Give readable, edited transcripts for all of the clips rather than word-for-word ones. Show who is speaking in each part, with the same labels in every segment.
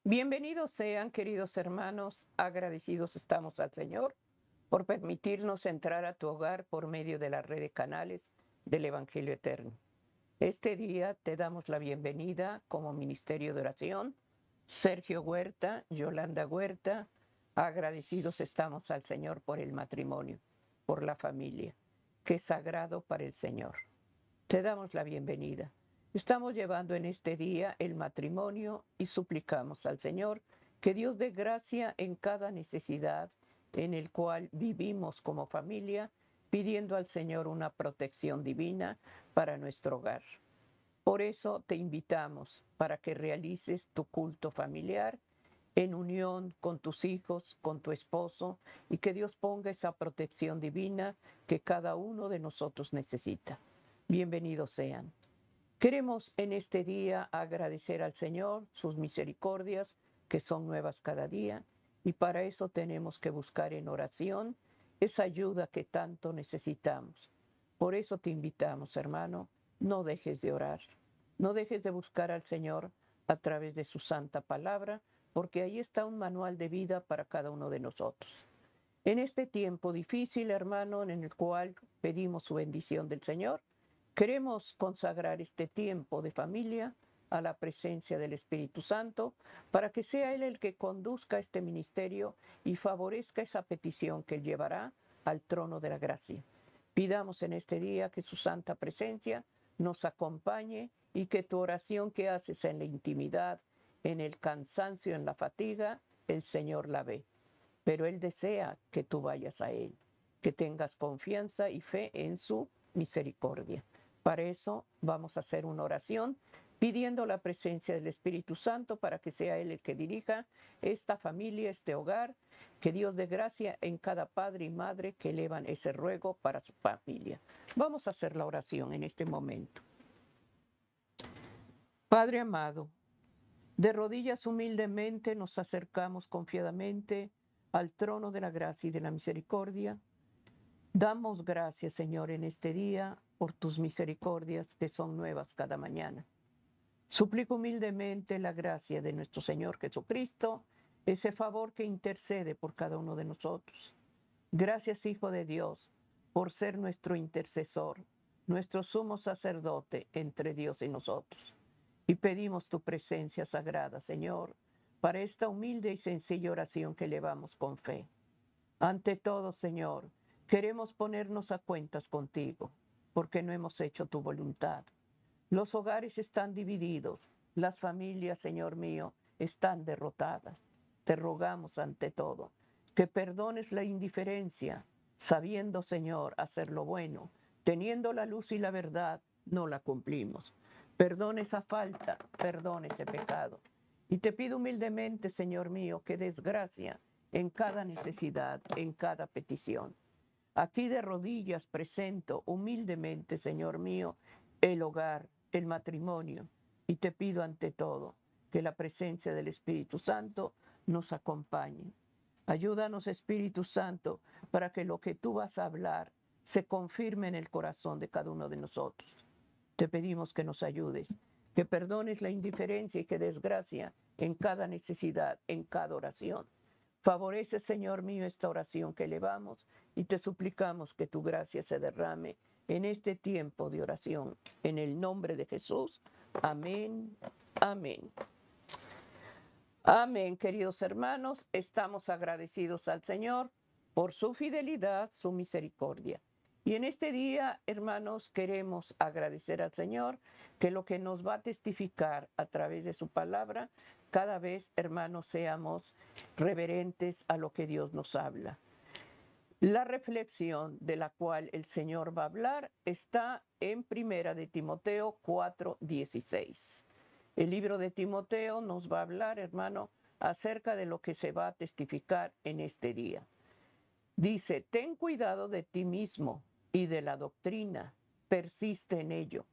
Speaker 1: Bienvenidos sean, queridos hermanos, agradecidos estamos al Señor por permitirnos entrar a tu hogar por medio de la red de canales del Evangelio Eterno. Este día te damos la bienvenida como Ministerio de Oración, Sergio Huerta, Yolanda Huerta. Agradecidos estamos al Señor por el matrimonio, por la familia, que es sagrado para el Señor. Te damos la bienvenida. Estamos llevando en este día el matrimonio y suplicamos al Señor que Dios dé gracia en cada necesidad en el cual vivimos como familia, pidiendo al Señor una protección divina para nuestro hogar. Por eso te invitamos para que realices tu culto familiar en unión con tus hijos, con tu esposo, y que Dios ponga esa protección divina que cada uno de nosotros necesita. Bienvenidos sean. Queremos en este día agradecer al Señor sus misericordias, que son nuevas cada día, y para eso tenemos que buscar en oración esa ayuda que tanto necesitamos. Por eso te invitamos, hermano, no dejes de orar, no dejes de buscar al Señor a través de su santa palabra, porque ahí está un manual de vida para cada uno de nosotros. En este tiempo difícil, hermano, en el cual pedimos su bendición del Señor, queremos consagrar este tiempo de familia a la presencia del Espíritu Santo para que sea Él el que conduzca este ministerio y favorezca esa petición que Él llevará al trono de la gracia. Pidamos en este día que su santa presencia nos acompañe y que tu oración que haces en la intimidad, en el cansancio, en la fatiga, el Señor la ve. Pero Él desea que tú vayas a Él, que tengas confianza y fe en su misericordia. Para eso vamos a hacer una oración pidiendo la presencia del Espíritu Santo para que sea Él el que dirija esta familia, este hogar, que Dios dé gracia en cada padre y madre que elevan ese ruego para su familia. Vamos a hacer la oración en este momento. Padre amado, de rodillas humildemente nos acercamos confiadamente al trono de la gracia y de la misericordia. Damos gracias, Señor, en este día por tus misericordias que son nuevas cada mañana. Suplico humildemente la gracia de nuestro Señor Jesucristo, ese favor que intercede por cada uno de nosotros. Gracias, Hijo de Dios, por ser nuestro intercesor, nuestro sumo sacerdote entre Dios y nosotros. Y pedimos tu presencia sagrada, Señor, para esta humilde y sencilla oración que elevamos con fe. Ante todo, Señor, queremos ponernos a cuentas contigo, porque no hemos hecho tu voluntad. Los hogares están divididos, las familias, Señor mío, están derrotadas. Te rogamos ante todo que perdones la indiferencia, sabiendo, Señor, hacer lo bueno, teniendo la luz y la verdad, no la cumplimos. Perdona esa falta, perdona ese pecado. Y te pido humildemente, Señor mío, que des gracia en cada necesidad, en cada petición. Aquí de rodillas presento humildemente, Señor mío, el hogar, el matrimonio, y te pido ante todo que la presencia del Espíritu Santo nos acompañe. Ayúdanos, Espíritu Santo, para que lo que tú vas a hablar se confirme en el corazón de cada uno de nosotros. Te pedimos que nos ayudes, que perdones la indiferencia y que des gracia en cada necesidad, en cada oración. Favorece, Señor mío, esta oración que elevamos y te suplicamos que tu gracia se derrame en este tiempo de oración. En el nombre de Jesús. Amén. Amén. Amén, queridos hermanos. Estamos agradecidos al Señor por su fidelidad, su misericordia. Y en este día, hermanos, queremos agradecer al Señor que lo que nos va a testificar a través de su palabra, cada vez, hermanos, seamos reverentes a lo que Dios nos habla. La reflexión de la cual el Señor va a hablar está en Primera de Timoteo 4:16. El libro de Timoteo nos va a hablar, hermano, acerca de lo que se va a testificar en este día. Dice, ten cuidado de ti mismo y de la doctrina, persiste en ello,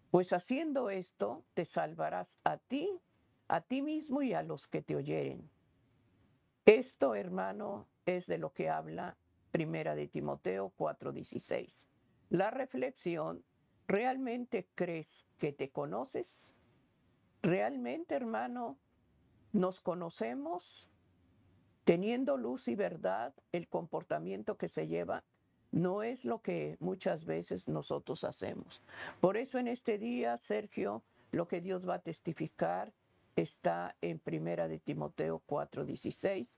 Speaker 1: pues haciendo esto te salvarás a ti mismo y a los que te oyeren. Esto, hermano, es de lo que habla Primera de Timoteo 4:16. La reflexión, ¿realmente crees que te conoces? ¿Realmente, hermano, Nos conocemos teniendo luz y verdad. El comportamiento que se lleva no es lo que muchas veces nosotros hacemos. Por eso en este día, Sergio, lo que Dios va a testificar está en Primera de Timoteo 4:16.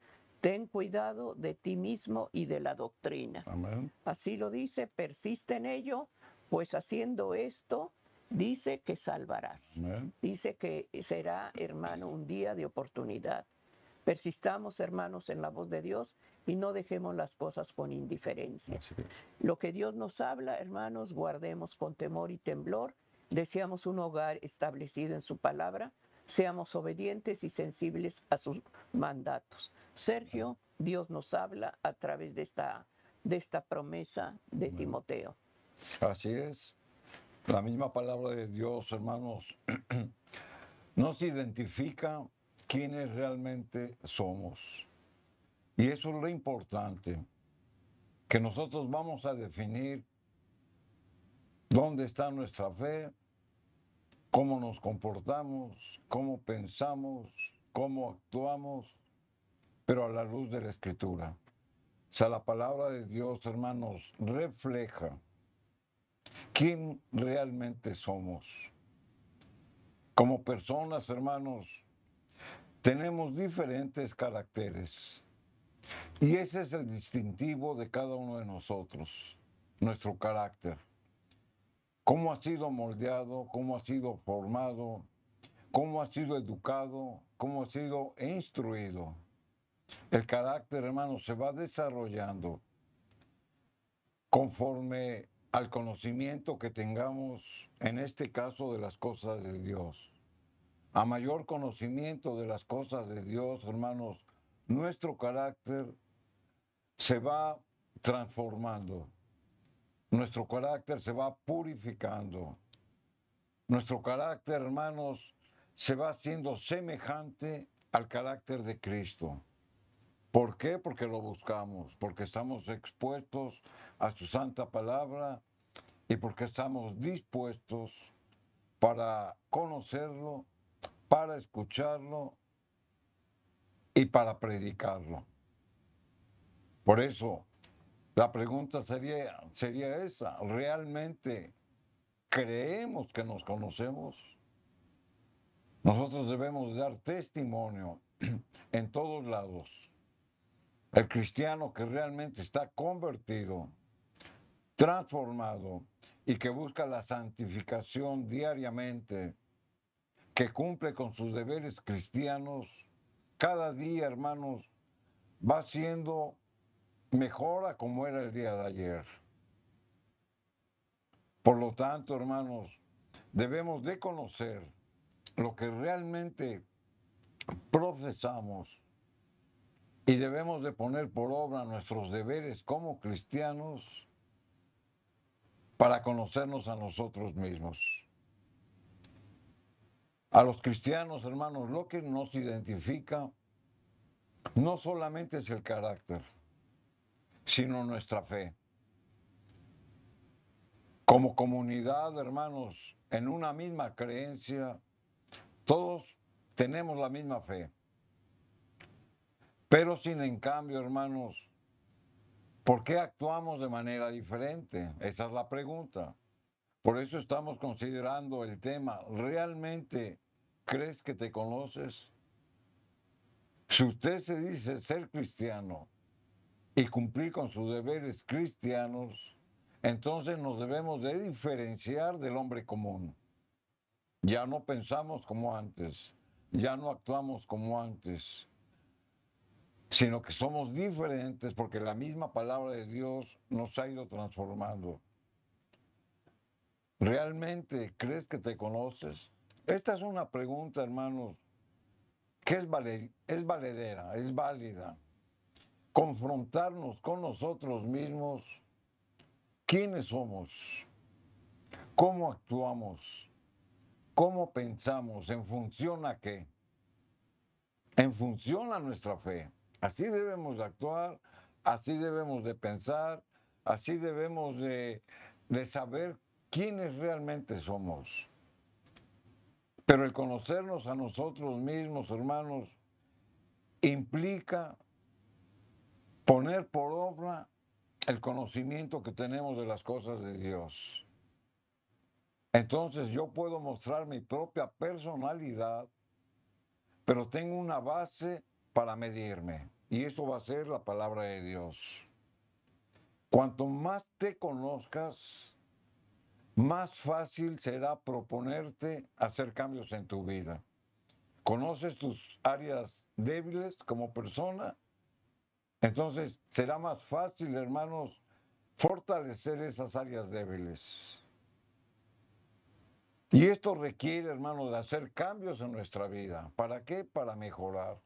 Speaker 1: Ten cuidado de ti mismo y de la doctrina.
Speaker 2: Amén.
Speaker 1: Así lo dice, persiste en ello, pues haciendo esto, dice que salvarás.
Speaker 2: Amén.
Speaker 1: Dice que será, hermano, un día de oportunidad. Persistamos, hermanos, en la voz de Dios y no dejemos las cosas con indiferencia.
Speaker 2: Así es.
Speaker 1: Lo que Dios nos habla, hermanos, guardemos con temor y temblor. Deseamos un hogar establecido en su palabra. Seamos obedientes y sensibles a sus mandatos. Sergio, Dios nos habla a través de esta promesa de
Speaker 2: Amén.
Speaker 1: Timoteo.
Speaker 2: Así es. La misma palabra de Dios, hermanos, nos identifica quiénes realmente somos. Y eso es lo importante, que nosotros vamos a definir dónde está nuestra fe, cómo nos comportamos, cómo pensamos, cómo actuamos, pero a la luz de la Escritura. O sea, la palabra de Dios, hermanos, refleja quién realmente somos. Como personas, hermanos, tenemos diferentes caracteres. Y ese es el distintivo de cada uno de nosotros, nuestro carácter. Cómo ha sido moldeado, cómo ha sido formado, cómo ha sido educado, cómo ha sido instruido. El carácter, hermanos, se va desarrollando conforme al conocimiento que tengamos, en este caso, de las cosas de Dios. A mayor conocimiento de las cosas de Dios, hermanos, nuestro carácter se va transformando. Nuestro carácter se va purificando. Nuestro carácter, hermanos, se va haciendo semejante al carácter de Cristo. ¿Por qué? Porque lo buscamos, porque estamos expuestos a su santa palabra y porque estamos dispuestos para conocerlo, para escucharlo y para predicarlo. Por eso, la pregunta sería esa: ¿realmente creemos que nos conocemos? Nosotros debemos dar testimonio en todos lados. El cristiano que realmente está convertido, transformado y que busca la santificación diariamente, que cumple con sus deberes cristianos, cada día, hermanos, va siendo mejor a como era el día de ayer. Por lo tanto, hermanos, debemos de conocer lo que realmente profesamos y debemos de poner por obra nuestros deberes como cristianos para conocernos a nosotros mismos. A los cristianos, hermanos, lo que nos identifica no solamente es el carácter, sino nuestra fe. Como comunidad, hermanos, en una misma creencia, todos tenemos la misma fe. Pero sin en cambio, hermanos, ¿por qué actuamos de manera diferente? Esa es la pregunta. Por eso estamos considerando el tema: ¿realmente crees que te conoces? Si usted se dice ser cristiano y cumplir con sus deberes cristianos, entonces nos debemos de diferenciar del hombre común. Ya no pensamos como antes, ya no actuamos como antes, sino que somos diferentes porque la misma palabra de Dios nos ha ido transformando. ¿Realmente crees que te conoces? Esta es una pregunta, hermanos, que es valedera, es válida. Confrontarnos con nosotros mismos: ¿quiénes somos? ¿Cómo actuamos? ¿Cómo pensamos? ¿En función a qué? En función a nuestra fe. Así debemos de actuar, así debemos de pensar, así debemos de saber quiénes realmente somos. Pero el conocernos a nosotros mismos, hermanos, implica poner por obra el conocimiento que tenemos de las cosas de Dios. Entonces yo puedo mostrar mi propia personalidad, pero tengo una base para medirme, y eso va a ser la palabra de Dios. Cuanto más te conozcas, más fácil será proponerte hacer cambios en tu vida. ¿Conoces tus áreas débiles como persona? Entonces será más fácil, hermanos, fortalecer esas áreas débiles. Y esto requiere, hermanos, de hacer cambios en nuestra vida. ¿Para qué? Para mejorar.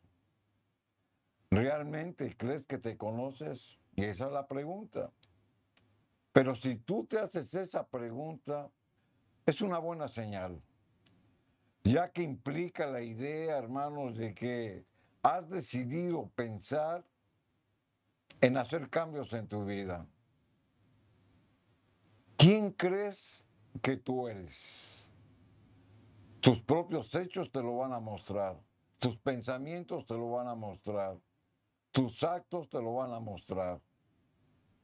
Speaker 2: ¿Realmente crees que te conoces? Y esa es la pregunta. Pero si tú te haces esa pregunta, es una buena señal, ya que implica la idea, hermanos, de que has decidido pensar en hacer cambios en tu vida. ¿Quién crees que tú eres? Tus propios hechos te lo van a mostrar, tus pensamientos te lo van a mostrar, tus actos te lo van a mostrar.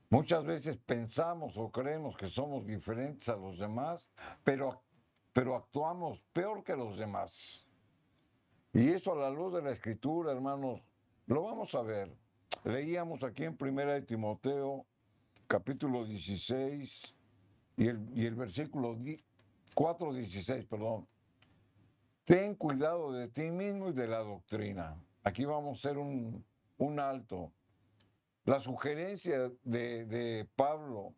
Speaker 2: Muchas veces pensamos o creemos que somos diferentes a los demás, pero actuamos peor que los demás. Y eso a la luz de la Escritura, hermanos, lo vamos a ver. Leíamos aquí en 1 de Timoteo, capítulo 16, y el versículo 4:16, perdón. Ten cuidado de ti mismo y de la doctrina. Aquí vamos a hacer un alto. La sugerencia de Pablo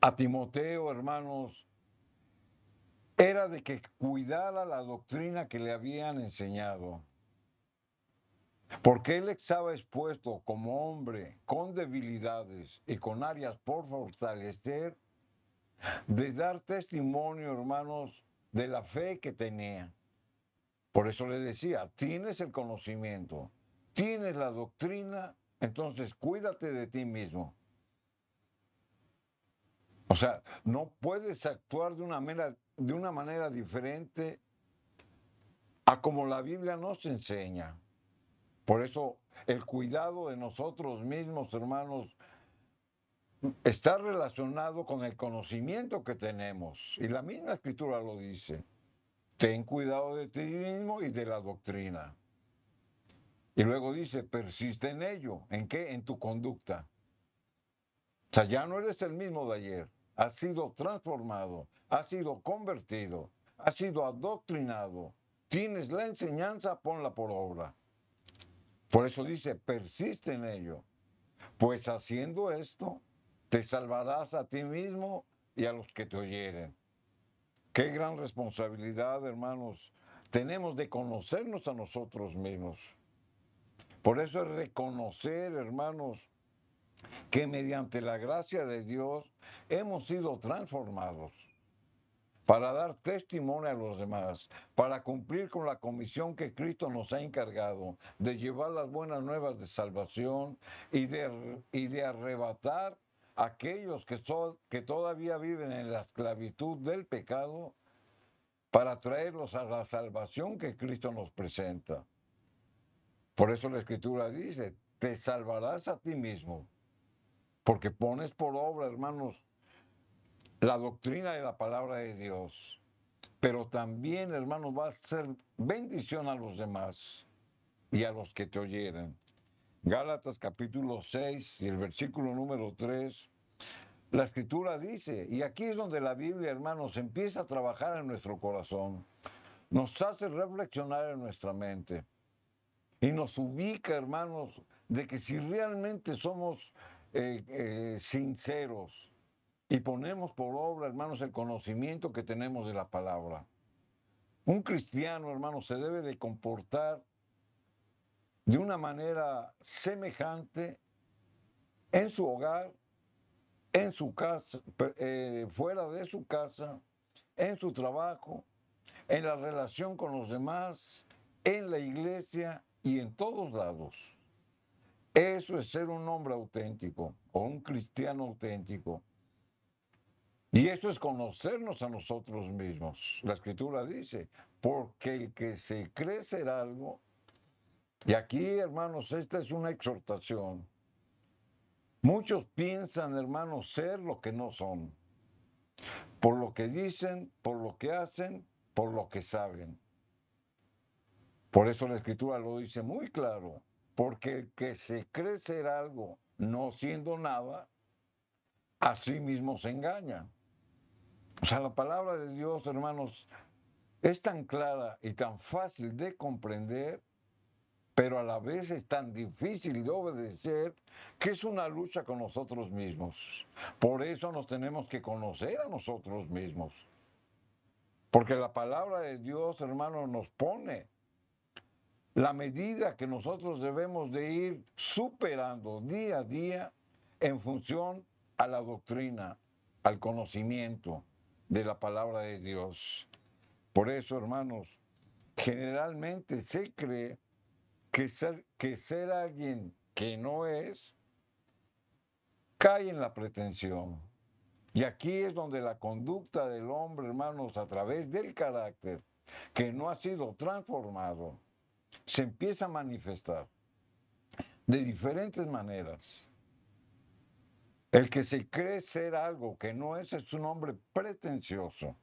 Speaker 2: a Timoteo, hermanos, era de que cuidara la doctrina que le habían enseñado. Porque él estaba expuesto como hombre con debilidades y con áreas por fortalecer, de dar testimonio, hermanos, de la fe que tenía. Por eso le decía, tienes el conocimiento, tienes la doctrina, entonces cuídate de ti mismo. O sea, no puedes actuar de una manera diferente a como la Biblia nos enseña. Por eso el cuidado de nosotros mismos, hermanos, está relacionado con el conocimiento que tenemos. Y la misma Escritura lo dice. Ten cuidado de ti mismo y de la doctrina. Y luego dice, persiste en ello. ¿En qué? En tu conducta. O sea, ya no eres el mismo de ayer. Has sido transformado, has sido convertido, has sido adoctrinado. Tienes la enseñanza, ponla por obra. Por eso dice, persiste en ello. Pues haciendo esto, te salvarás a ti mismo y a los que te oyeren. Qué gran responsabilidad, hermanos, tenemos de conocernos a nosotros mismos. Por eso es reconocer, hermanos, que mediante la gracia de Dios hemos sido transformados para dar testimonio a los demás, para cumplir con la comisión que Cristo nos ha encargado de llevar las buenas nuevas de salvación y de arrebatar a aquellos que todavía viven en la esclavitud del pecado, para traerlos a la salvación que Cristo nos presenta. Por eso la Escritura dice, te salvarás a ti mismo, porque pones por obra, hermanos, la doctrina de la palabra de Dios. Pero también, hermanos, va a ser bendición a los demás y a los que te oyeren. Gálatas capítulo 6 y el versículo número 3, la Escritura dice, y aquí es donde la Biblia, hermanos, empieza a trabajar en nuestro corazón, nos hace reflexionar en nuestra mente y nos ubica, hermanos, de que si realmente somos sinceros y ponemos por obra, hermanos, el conocimiento que tenemos de la palabra, un cristiano, hermanos, se debe de comportar de una manera semejante en su hogar, en su casa, fuera de su casa, en su trabajo, en la relación con los demás, en la iglesia y en todos lados. Eso es ser un hombre auténtico o un cristiano auténtico. Y eso es conocernos a nosotros mismos. La Escritura dice, porque el que se cree ser algo, Y aquí, hermanos, esta es una exhortación. Muchos piensan, hermanos, ser lo que no son. Por lo que dicen, por lo que hacen, por lo que saben. Por eso la Escritura lo dice muy claro. Porque el que se cree ser algo no siendo nada, a sí mismo se engaña. O sea, la palabra de Dios, hermanos, es tan clara y tan fácil de comprender, pero a la vez es tan difícil de obedecer, que es una lucha con nosotros mismos. Por eso nos tenemos que conocer a nosotros mismos. Porque la palabra de Dios, hermanos, nos pone la medida que nosotros debemos de ir superando día a día en función a la doctrina, al conocimiento de la palabra de Dios. Por eso, hermanos, generalmente se cree que ser alguien que no es, cae en la pretensión. Y aquí es donde la conducta del hombre, hermanos, a través del carácter que no ha sido transformado, se empieza a manifestar de diferentes maneras. El que se cree ser algo que no es un hombre pretencioso,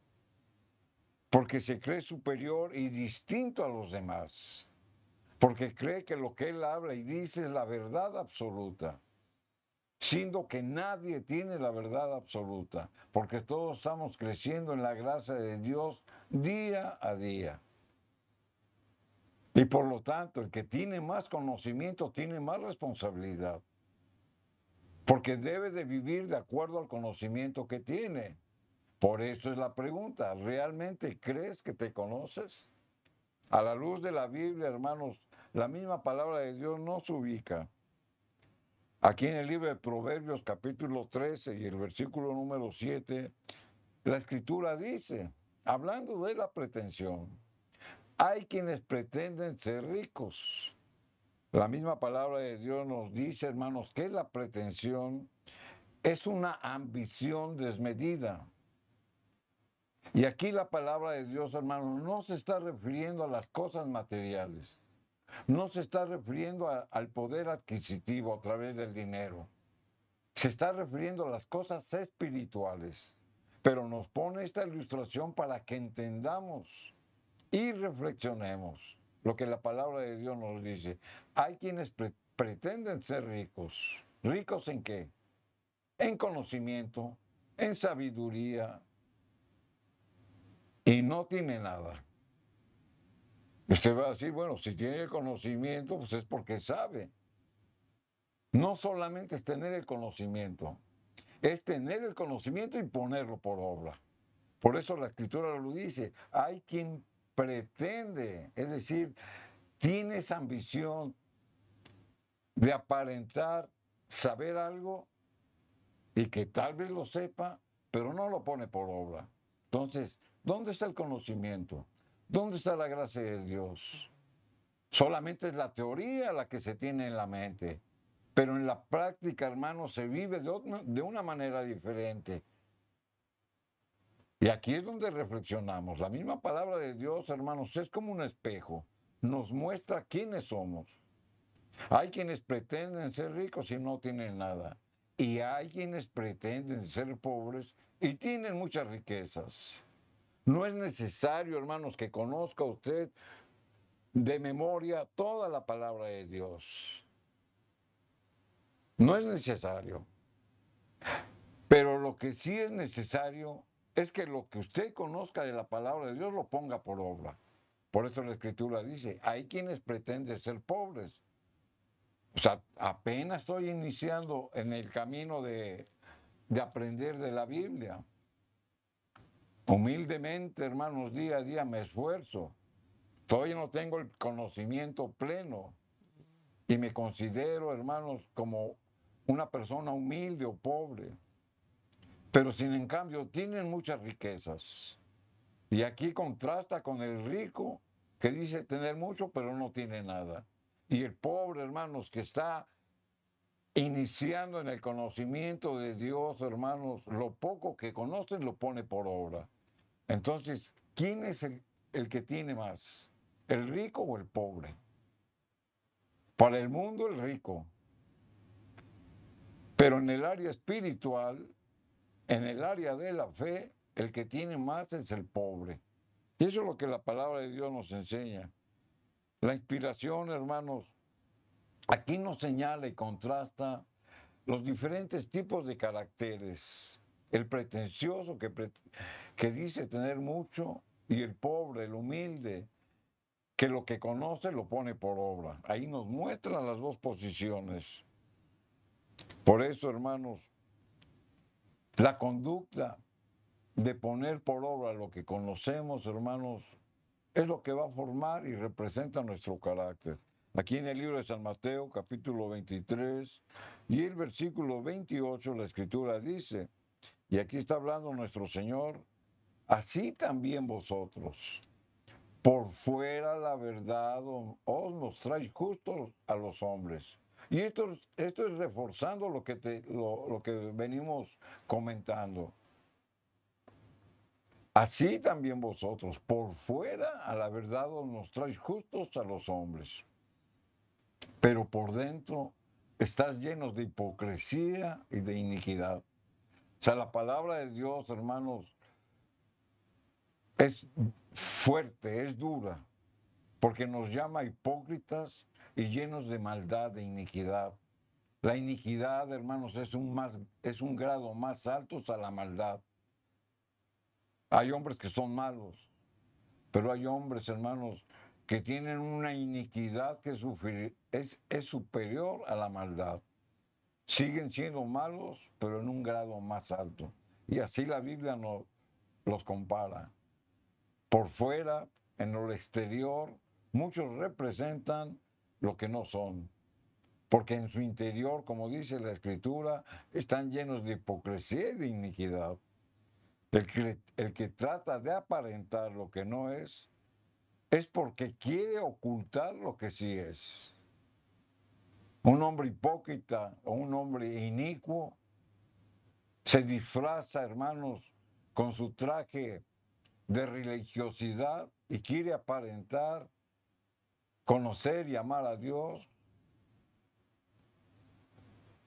Speaker 2: porque se cree superior y distinto a los demás, porque cree que lo que él habla y dice es la verdad absoluta, siendo que nadie tiene la verdad absoluta, porque todos estamos creciendo en la gracia de Dios día a día. Y por lo tanto, el que tiene más conocimiento tiene más responsabilidad, porque debe de vivir de acuerdo al conocimiento que tiene. Por eso es la pregunta, ¿realmente crees que te conoces? A la luz de la Biblia, hermanos, la misma palabra de Dios nos ubica. Aquí en el libro de Proverbios capítulo 13 y el versículo número 7, la Escritura dice, hablando de la pretensión, hay quienes pretenden ser ricos. La misma palabra de Dios nos dice, hermanos, que la pretensión es una ambición desmedida. Y aquí la palabra de Dios, hermanos, no se está refiriendo a las cosas materiales, no se está refiriendo al poder adquisitivo a través del dinero, se está refiriendo a las cosas espirituales. Pero nos pone esta ilustración para que entendamos y reflexionemos lo que la palabra de Dios nos dice. Hay quienes pretenden ser ricos. ¿Ricos en qué? En conocimiento, en sabiduría, y no tiene nada. Usted va a decir, bueno, si tiene el conocimiento, pues es porque sabe. No solamente es tener el conocimiento, es tener el conocimiento y ponerlo por obra. Por eso la Escritura lo dice, hay quien pretende, es decir, tiene esa ambición de aparentar saber algo y que tal vez lo sepa, pero no lo pone por obra. Entonces, ¿dónde está el conocimiento? ¿Dónde está la gracia de Dios? Solamente es la teoría la que se tiene en la mente, pero en la práctica, hermanos, se vive de una manera diferente. Y aquí es donde reflexionamos. La misma palabra de Dios, hermanos, es como un espejo. Nos muestra quiénes somos. Hay quienes pretenden ser ricos y no tienen nada. Y hay quienes pretenden ser pobres y tienen muchas riquezas. No es necesario, hermanos, que conozca usted de memoria toda la palabra de Dios. No es necesario. Pero lo que sí es necesario es que lo que usted conozca de la palabra de Dios lo ponga por obra. Por eso la Escritura dice, hay quienes pretenden ser pobres. O sea, apenas estoy iniciando en el camino de aprender de la Biblia. Humildemente, hermanos, día a día me esfuerzo. Todavía no tengo el conocimiento pleno y me considero, hermanos, como una persona humilde o pobre. Pero sin en cambio tienen muchas riquezas. Y aquí contrasta con el rico que dice tener mucho pero no tiene nada. Y el pobre, hermanos, que está iniciando en el conocimiento de Dios, hermanos, lo poco que conocen lo pone por obra. Entonces, ¿quién es el que tiene más? ¿El rico o el pobre? Para el mundo el rico, pero en el área espiritual, en el área de la fe, el que tiene más es el pobre. Y eso es lo que la palabra de Dios nos enseña. La inspiración, hermanos, aquí nos señala y contrasta los diferentes tipos de caracteres. El pretencioso que dice tener mucho y el pobre, el humilde, que lo que conoce lo pone por obra. Ahí nos muestran las dos posiciones. Por eso, hermanos, la conducta de poner por obra lo que conocemos, hermanos, es lo que va a formar y representa nuestro carácter. Aquí en el libro de San Mateo, capítulo 23, y el versículo 28, la escritura dice, y aquí está hablando nuestro Señor, así también vosotros, por fuera la verdad os mostráis justos a los hombres. Y esto es reforzando lo que venimos comentando. Así también vosotros, por fuera a la verdad os mostráis justos a los hombres, pero por dentro estás llenos de hipocresía y de iniquidad. O sea, la palabra de Dios, hermanos, es fuerte, es dura, porque nos llama hipócritas y llenos de maldad, de iniquidad. La iniquidad, hermanos, es un grado más alto a la maldad. Hay hombres que son malos, pero hay hombres, hermanos, que tienen una iniquidad que es superior a la maldad. Siguen siendo malos, pero en un grado más alto. Y así la Biblia los compara. Por fuera, en el exterior, muchos representan lo que no son. Porque en su interior, como dice la Escritura, están llenos de hipocresía y de iniquidad. El que trata de aparentar lo que no es porque quiere ocultar lo que sí es. Un hombre hipócrita o un hombre inicuo se disfraza, hermanos, con su traje de religiosidad y quiere aparentar, conocer y amar a Dios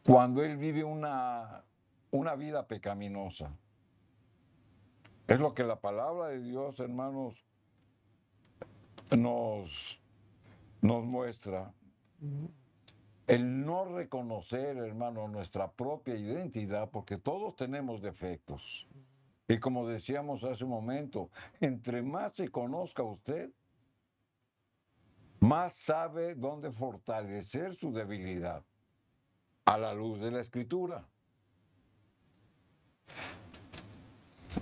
Speaker 2: cuando él vive una vida pecaminosa. Es lo que la palabra de Dios, hermanos, nos, nos muestra. El no reconocer, hermano, nuestra propia identidad, porque todos tenemos defectos. Y como decíamos hace un momento, entre más se conozca usted, más sabe dónde fortalecer su debilidad a la luz de la Escritura.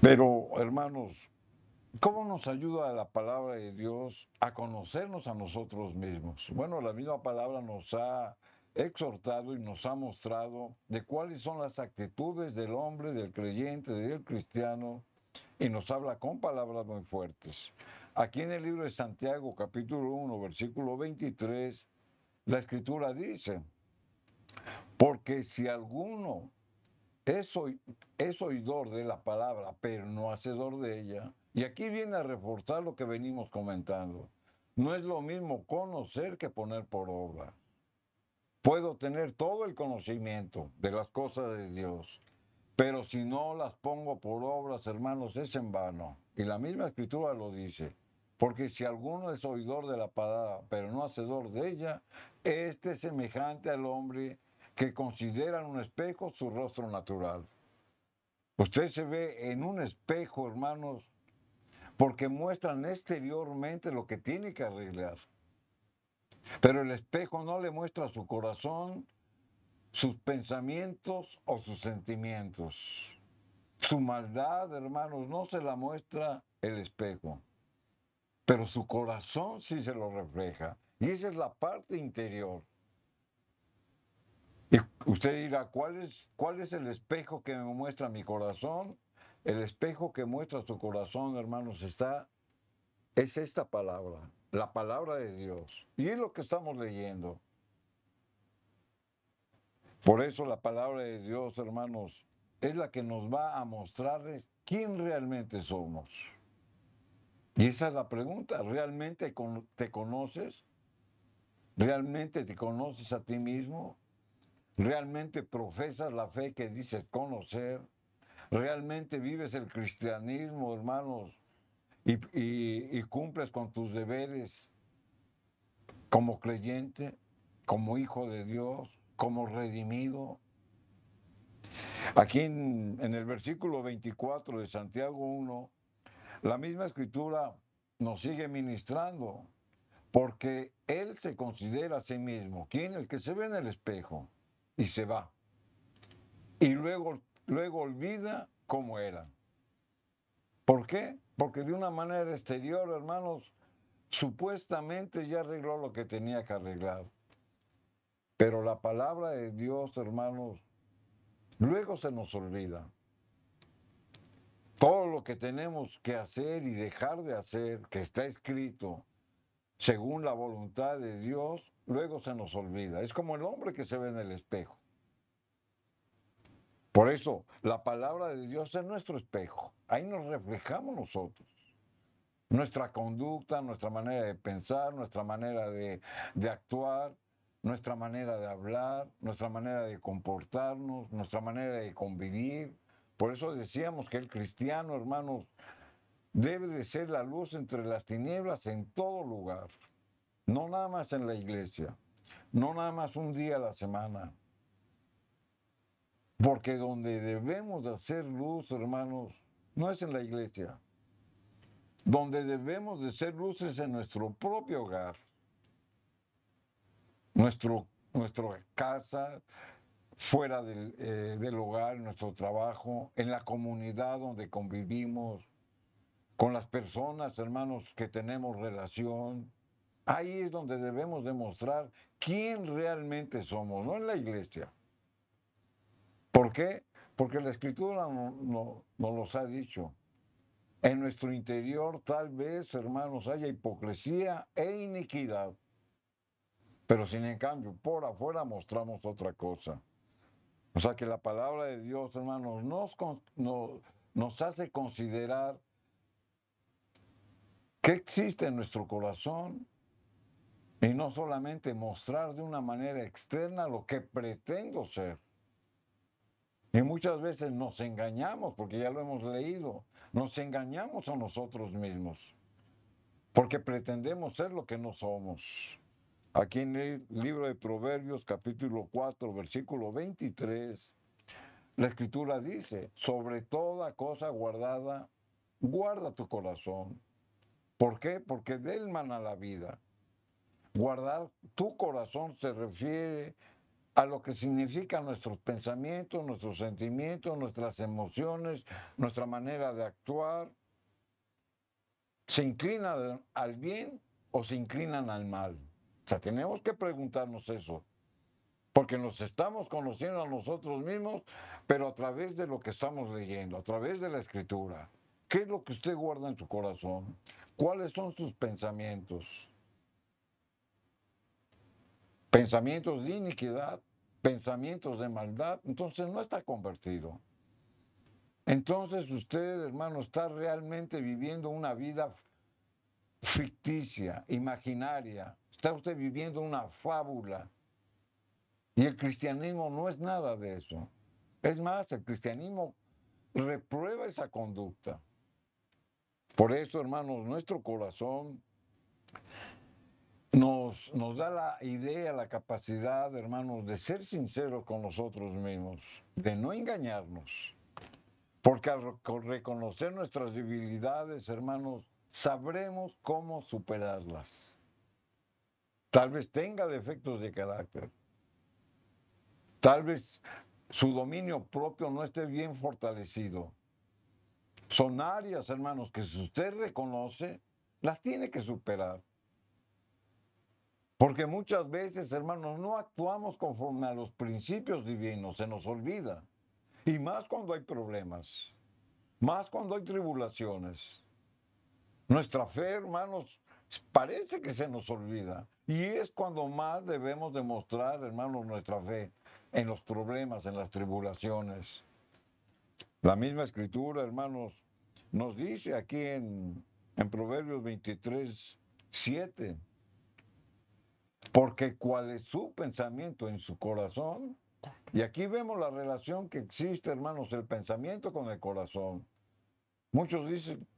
Speaker 2: Pero, hermanos, ¿cómo nos ayuda la palabra de Dios a conocernos a nosotros mismos? Bueno, la misma palabra nos ha exhortado y nos ha mostrado de cuáles son las actitudes del hombre, del creyente, del cristiano, y nos habla con palabras muy fuertes. Aquí en el libro de Santiago, capítulo 1, versículo 23, la escritura dice, porque si alguno es oidor de la palabra, pero no hacedor de ella. Y aquí viene a reforzar lo que venimos comentando. No es lo mismo conocer que poner por obra. Puedo tener todo el conocimiento de las cosas de Dios, pero si no las pongo por obras, hermanos, es en vano. Y la misma escritura lo dice. Porque si alguno es oidor de la palabra, pero no hacedor de ella, este es semejante al hombre que considera en un espejo su rostro natural. Usted se ve en un espejo, hermanos, porque muestran exteriormente lo que tiene que arreglar. Pero el espejo no le muestra su corazón, sus pensamientos o sus sentimientos. Su maldad, hermanos, no se la muestra el espejo, pero su corazón sí se lo refleja. Y esa es la parte interior. Y usted dirá, ¿cuál es el espejo que me muestra mi corazón? El espejo que muestra su corazón, hermanos, es esta palabra, la palabra de Dios. Y es lo que estamos leyendo. Por eso la palabra de Dios, hermanos, es la que nos va a mostrarles quién realmente somos. Y esa es la pregunta, ¿realmente te conoces? ¿Realmente te conoces a ti mismo? ¿Realmente profesas la fe que dices conocer? ¿Realmente vives el cristianismo, hermanos, y cumples con tus deberes como creyente, como hijo de Dios, como redimido? Aquí en el versículo 24 de Santiago 1, la misma escritura nos sigue ministrando, porque él se considera a sí mismo, ¿quién? El que se ve en el espejo y se va. Y luego olvida cómo era. ¿Por qué? Porque de una manera exterior, hermanos, supuestamente ya arregló lo que tenía que arreglar. Pero la palabra de Dios, hermanos, luego se nos olvida. Todo lo que tenemos que hacer y dejar de hacer, que está escrito según la voluntad de Dios, luego se nos olvida. Es como el hombre que se ve en el espejo. Por eso, la palabra de Dios es nuestro espejo. Ahí nos reflejamos nosotros. Nuestra conducta, nuestra manera de pensar, nuestra manera de actuar, nuestra manera de hablar, nuestra manera de comportarnos, nuestra manera de convivir. Por eso decíamos que el cristiano, hermanos, debe de ser la luz entre las tinieblas en todo lugar, no nada más en la iglesia, no nada más un día a la semana, porque donde debemos de hacer luz, hermanos, no es en la iglesia, donde debemos de ser luces en nuestro propio hogar, nuestra casa, fuera del hogar, en nuestro trabajo, en la comunidad donde convivimos, con las personas, hermanos, que tenemos relación. Ahí es donde debemos demostrar quién realmente somos, no en la iglesia. ¿Por qué? Porque la Escritura nos los ha dicho. En nuestro interior tal vez, hermanos, haya hipocresía e iniquidad. Pero sin en cambio, por afuera mostramos otra cosa. O sea que la palabra de Dios, hermanos, nos hace considerar qué existe en nuestro corazón y no solamente mostrar de una manera externa lo que pretendo ser. Y muchas veces nos engañamos, porque ya lo hemos leído, nos engañamos a nosotros mismos, porque pretendemos ser lo que no somos. Aquí en el libro de Proverbios, capítulo 4, versículo 23, la escritura dice, sobre toda cosa guardada, guarda tu corazón. ¿Por qué? Porque de él mana la vida. Guardar tu corazón se refiere a lo que significan nuestros pensamientos, nuestros sentimientos, nuestras emociones, nuestra manera de actuar. ¿Se inclinan al bien o se inclinan al mal? O sea, tenemos que preguntarnos eso, porque nos estamos conociendo a nosotros mismos, pero a través de lo que estamos leyendo, a través de la escritura. ¿Qué es lo que usted guarda en su corazón? ¿Cuáles son sus pensamientos? Pensamientos de iniquidad, pensamientos de maldad, entonces no está convertido. Entonces usted, hermano, está realmente viviendo una vida ficticia, imaginaria. Está usted viviendo una fábula. Y el cristianismo no es nada de eso. Es más, el cristianismo reprueba esa conducta. Por eso, hermanos, nuestro corazón nos da la idea, la capacidad, hermanos, de ser sinceros con nosotros mismos, de no engañarnos. Porque al reconocer nuestras debilidades, hermanos, sabremos cómo superarlas. Tal vez tenga defectos de carácter. Tal vez su dominio propio no esté bien fortalecido. Son áreas, hermanos, que si usted reconoce, las tiene que superar. Porque muchas veces, hermanos, no actuamos conforme a los principios divinos, se nos olvida. Y más cuando hay problemas, más cuando hay tribulaciones. Nuestra fe, hermanos, parece que se nos olvida. Y es cuando más debemos demostrar, hermanos, nuestra fe en los problemas, en las tribulaciones. La misma escritura, hermanos, nos dice aquí en Proverbios 23, 7, porque cuál es su pensamiento en su corazón. Y aquí vemos la relación que existe, hermanos, el pensamiento con el corazón. Muchos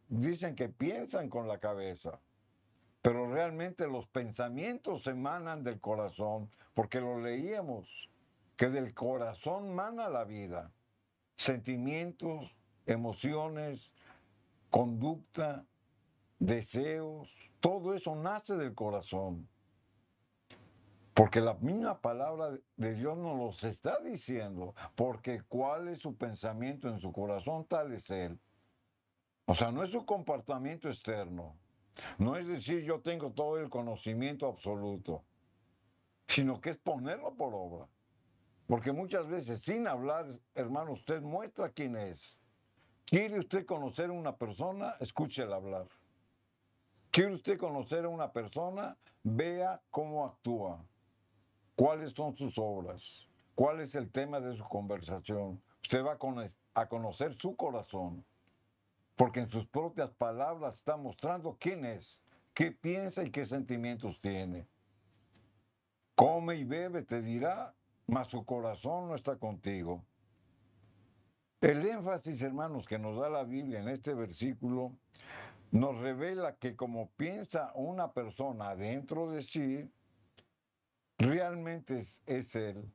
Speaker 2: dicen que piensan con la cabeza, pero realmente los pensamientos emanan del corazón, porque lo leíamos, que del corazón mana la vida. Sentimientos, emociones, conducta, deseos, todo eso nace del corazón. Porque la misma palabra de Dios nos los está diciendo, porque cuál es su pensamiento en su corazón, tal es él. O sea, no es su comportamiento externo, no es decir yo tengo todo el conocimiento absoluto, sino que es ponerlo por obra. Porque muchas veces sin hablar, hermano, usted muestra quién es. ¿Quiere usted conocer a una persona? Escúchela hablar. ¿Quiere usted conocer a una persona? Vea cómo actúa. ¿Cuáles son sus obras? ¿Cuál es el tema de su conversación? Usted va a conocer su corazón, porque en sus propias palabras está mostrando quién es, qué piensa y qué sentimientos tiene. Come y bebe, te dirá, mas su corazón no está contigo. El énfasis, hermanos, que nos da la Biblia en este versículo nos revela que como piensa una persona dentro de sí, realmente es él.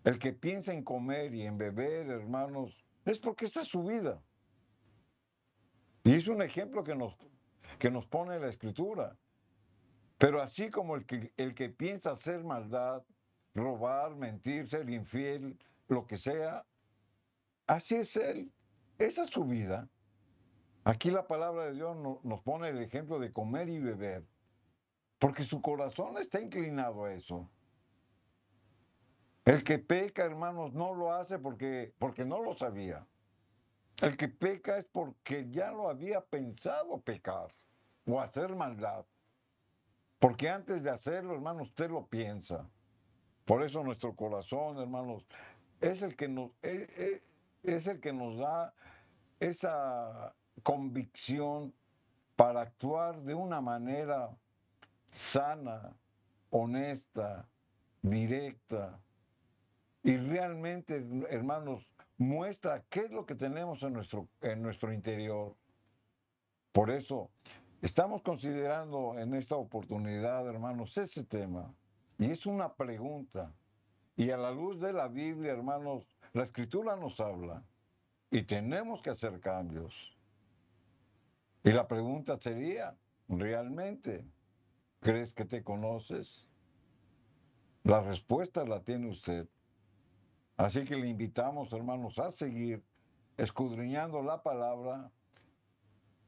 Speaker 2: El que piensa en comer y en beber, hermanos, es porque esa es su vida. Y es un ejemplo que nos pone la Escritura. Pero así como el que piensa hacer maldad, robar, mentir, ser infiel, lo que sea, así es él. Esa es su vida. Aquí la palabra de Dios nos pone el ejemplo de comer y beber, porque su corazón está inclinado a eso. El que peca, hermanos, no lo hace porque no lo sabía. El que peca es porque ya lo había pensado pecar o hacer maldad. Porque antes de hacerlo, hermanos, usted lo piensa. Por eso nuestro corazón, hermanos, es el que es el que nos da esa convicción para actuar de una manera sana, honesta, directa. Y realmente, hermanos, muestra qué es lo que tenemos en nuestro interior. Por eso, estamos considerando en esta oportunidad, hermanos, ese tema. Y es una pregunta. Y a la luz de la Biblia, hermanos, la Escritura nos habla. Y tenemos que hacer cambios. Y la pregunta sería, ¿realmente crees que te conoces? La respuesta la tiene usted. Así que le invitamos, hermanos, a seguir escudriñando la palabra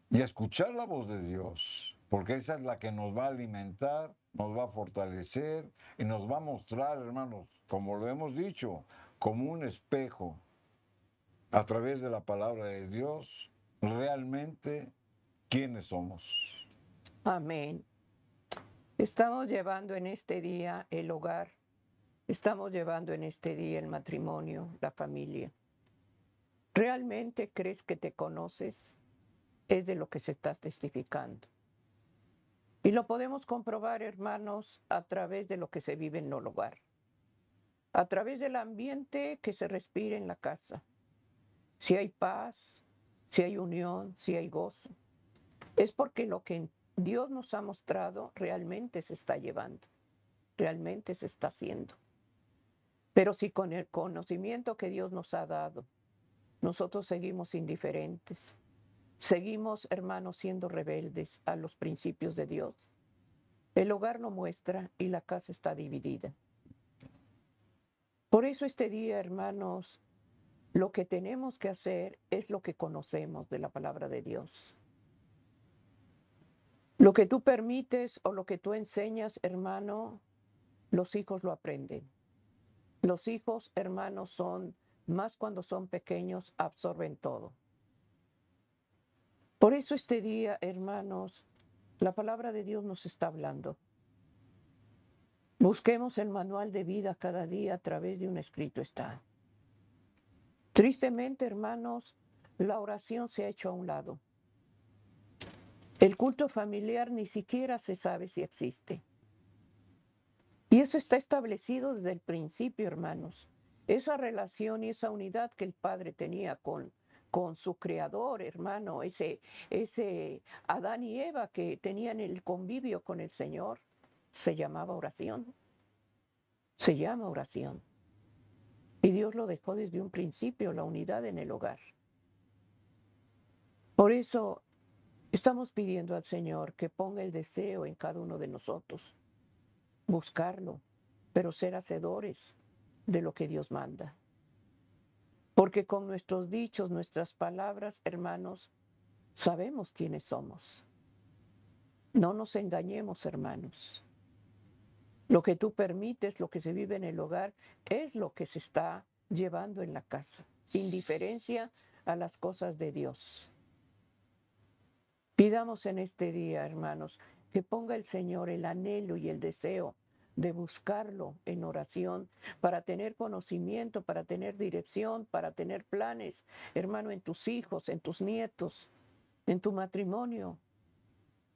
Speaker 2: y a escuchar la voz de Dios, porque esa es la que nos va a alimentar, nos va a fortalecer y nos va a mostrar, hermanos, como lo hemos dicho, como un espejo a través de la palabra de Dios, realmente quiénes somos.
Speaker 1: Amén. Estamos llevando en este día el hogar, estamos llevando en este día el matrimonio, la familia. ¿Realmente crees que te conoces? Es de lo que se está testificando. Y lo podemos comprobar, hermanos, a través de lo que se vive en el hogar, a través del ambiente que se respira en la casa. Si hay paz, si hay unión, si hay gozo, es porque lo que Dios nos ha mostrado realmente se está llevando, realmente se está haciendo. Pero si con el conocimiento que Dios nos ha dado, nosotros seguimos indiferentes, seguimos, hermanos, siendo rebeldes a los principios de Dios, el hogar no muestra y la casa está dividida. Por eso este día, hermanos, lo que tenemos que hacer es lo que conocemos de la palabra de Dios. Lo que tú permites o lo que tú enseñas, hermano, los hijos lo aprenden. Los hijos, hermanos, son, más cuando son pequeños, absorben todo. Por eso este día, hermanos, la palabra de Dios nos está hablando. Busquemos el manual de vida cada día a través de un escrito está. Tristemente, hermanos, la oración se ha hecho a un lado. El culto familiar ni siquiera se sabe si existe. Y eso está establecido desde el principio, hermanos. Esa relación y esa unidad que el Padre tenía con su creador, hermano, ese Adán y Eva que tenían el convivio con el Señor, se llamaba oración. Se llama oración. Y Dios lo dejó desde un principio, la unidad en el hogar. Por eso estamos pidiendo al Señor que ponga el deseo en cada uno de nosotros, buscarlo, pero ser hacedores de lo que Dios manda. Porque con nuestros dichos, nuestras palabras, hermanos, sabemos quiénes somos. No nos engañemos, hermanos. Lo que tú permites, lo que se vive en el hogar, es lo que se está llevando en la casa. Indiferencia a las cosas de Dios. Pidamos en este día, hermanos, que ponga el Señor el anhelo y el deseo de buscarlo en oración para tener conocimiento, para tener dirección, para tener planes, hermano, en tus hijos, en tus nietos, en tu matrimonio.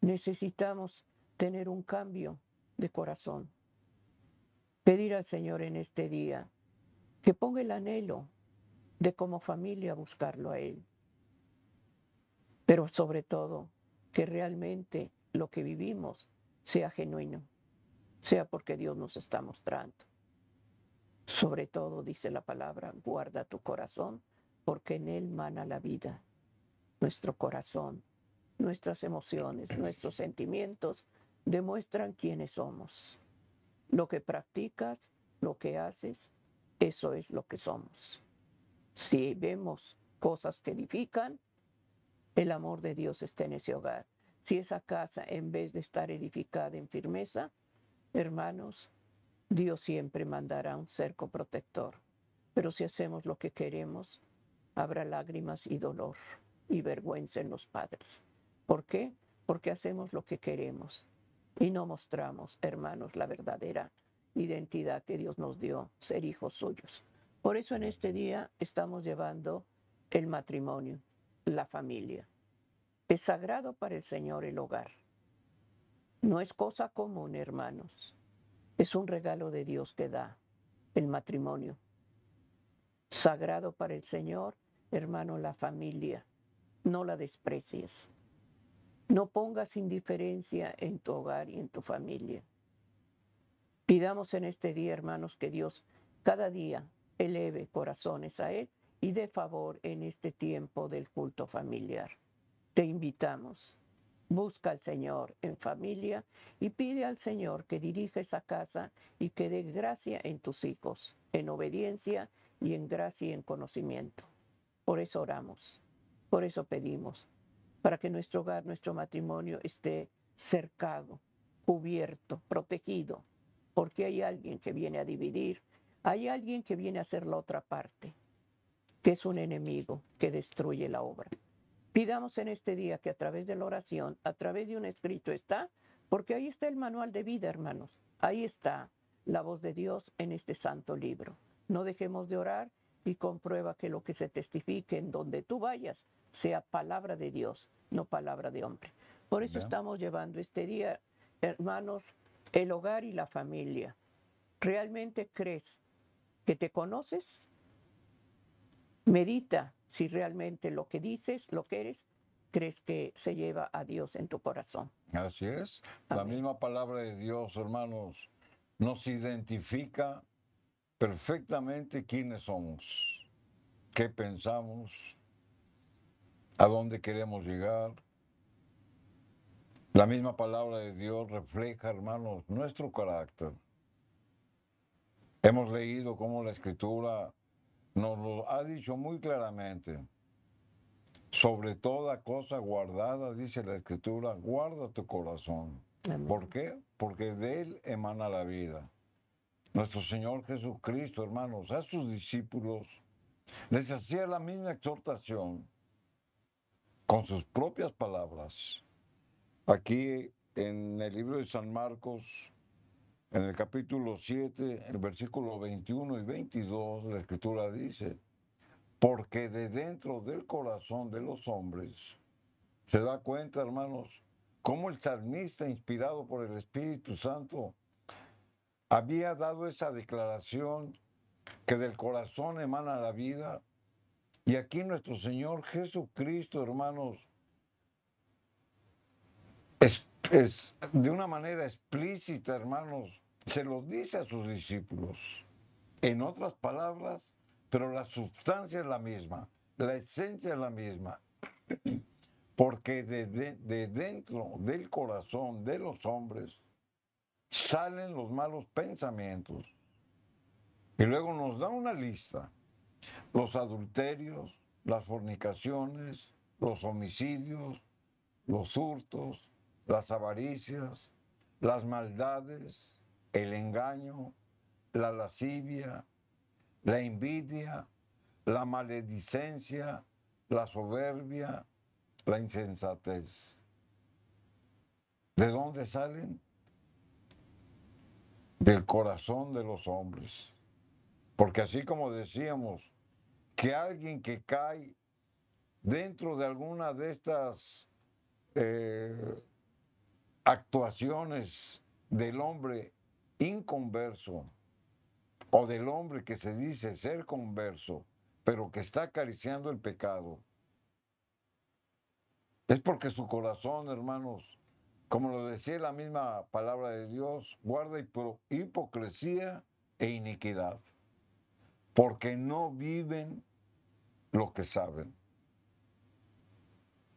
Speaker 1: Necesitamos tener un cambio de corazón. Pedir al Señor en este día que ponga el anhelo de como familia buscarlo a Él. Pero sobre todo, que realmente lo que vivimos sea genuino, sea porque Dios nos está mostrando. Sobre todo, dice la palabra, guarda tu corazón, porque en él mana la vida. Nuestro corazón, nuestras emociones, nuestros sentimientos demuestran quiénes somos. Lo que practicas, lo que haces, eso es lo que somos. Si vemos cosas que edifican, el amor de Dios está en ese hogar. Si esa casa, en vez de estar edificada en firmeza, hermanos, Dios siempre mandará un cerco protector. Pero si hacemos lo que queremos, habrá lágrimas y dolor y vergüenza en los padres. ¿Por qué? Porque hacemos lo que queremos y no mostramos, hermanos, la verdadera identidad que Dios nos dio, ser hijos suyos. Por eso en este día estamos llevando el matrimonio, la familia. Es sagrado para el Señor el hogar. No es cosa común, hermanos. Es un regalo de Dios que da el matrimonio. Sagrado para el Señor, hermano, la familia. No la desprecies. No pongas indiferencia en tu hogar y en tu familia. Pidamos en este día, hermanos, que Dios cada día eleve corazones a Él y dé favor en este tiempo del culto familiar. Te invitamos. Busca al Señor en familia y pide al Señor que dirija esa casa y que dé gracia en tus hijos, en obediencia y en gracia y en conocimiento. Por eso oramos, por eso pedimos, para que nuestro hogar, nuestro matrimonio esté cercado, cubierto, protegido, porque hay alguien que viene a dividir, hay alguien que viene a hacer la otra parte, que es un enemigo que destruye la obra. Pidamos en este día que a través de la oración, a través de un escrito está, porque ahí está el manual de vida, hermanos. Ahí está la voz de Dios en este santo libro. No dejemos de orar y comprueba que lo que se testifique en donde tú vayas sea palabra de Dios, no palabra de hombre. Por eso estamos llevando este día, hermanos, el hogar y la familia. ¿Realmente crees que te conoces? Medita si realmente lo que dices, lo que eres, crees que se lleva a Dios en tu corazón.
Speaker 2: Así es.
Speaker 1: Amén.
Speaker 2: La misma palabra de Dios, hermanos, nos identifica perfectamente quiénes somos, qué pensamos, a dónde queremos llegar. La misma palabra de Dios refleja, hermanos, nuestro carácter. Hemos leído cómo la Escritura nos lo ha dicho muy claramente. Sobre toda cosa guardada, dice la Escritura, guarda tu corazón.
Speaker 1: Amén.
Speaker 2: ¿Por qué? Porque de él emana la vida. Nuestro Señor Jesucristo, hermanos, a sus discípulos les hacía la misma exhortación con sus propias palabras. Aquí en el libro de San Marcos, en el capítulo 7, el versículo 21 y 22, la Escritura dice, porque de dentro del corazón de los hombres se da cuenta, hermanos, cómo el salmista, inspirado por el Espíritu Santo, había dado esa declaración que del corazón emana la vida. Y aquí nuestro Señor Jesucristo, hermanos, es de una manera explícita, hermanos, se lo dice a sus discípulos. En otras palabras, pero la sustancia es la misma, la esencia es la misma. Porque de dentro del corazón de los hombres salen los malos pensamientos. Y luego nos da una lista: los adulterios, las fornicaciones, los homicidios, los hurtos, las avaricias, las maldades, el engaño, la lascivia, la envidia, la maledicencia, la soberbia, la insensatez. ¿De dónde salen? Del corazón de los hombres. Porque así como decíamos, que alguien que cae dentro de alguna de estas actuaciones del hombre inconverso o del hombre que se dice ser converso, pero que está acariciando el pecado, es porque su corazón, hermanos, como lo decía la misma palabra de Dios, guarda hipocresía e iniquidad, porque no viven lo que saben.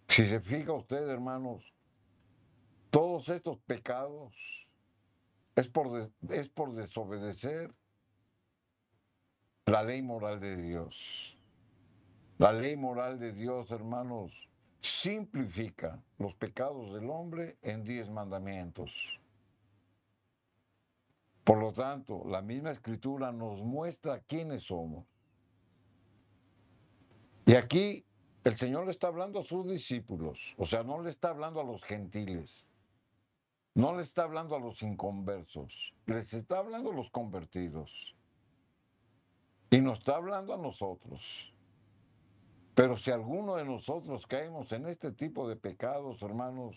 Speaker 2: Si se fija usted, hermanos, todos estos pecados es por desobedecer la ley moral de Dios. La ley moral de Dios, hermanos, simplifica los pecados del hombre en 10 mandamientos. Por lo tanto, la misma escritura nos muestra quiénes somos. Y aquí el Señor le está hablando a sus discípulos, o sea, no le está hablando a los gentiles, no le está hablando a los inconversos, les está hablando a los convertidos. Y nos está hablando a nosotros. Pero si alguno de nosotros caemos en este tipo de pecados, hermanos,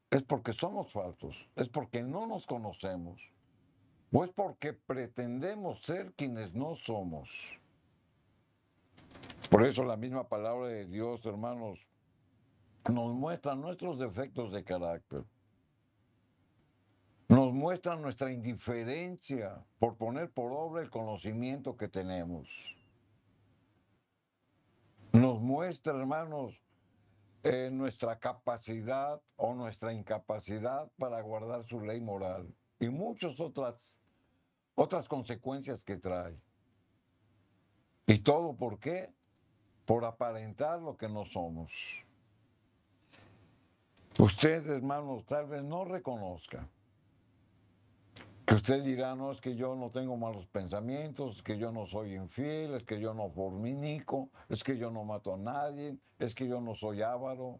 Speaker 2: es porque somos falsos, es porque no nos conocemos, o es porque pretendemos ser quienes no somos. Por eso la misma palabra de Dios, hermanos, nos muestra nuestros defectos de carácter, nos muestra nuestra indiferencia por poner por obra el conocimiento que tenemos. Nos muestra, hermanos, nuestra capacidad o nuestra incapacidad para guardar su ley moral y muchas otras consecuencias que trae. ¿Y todo por qué? Por aparentar lo que no somos. Usted, hermanos, tal vez no reconozca que usted dirá: no, es que yo no tengo malos pensamientos, es que yo no soy infiel, es que yo no fornico, es que yo no mato a nadie, es que yo no soy avaro.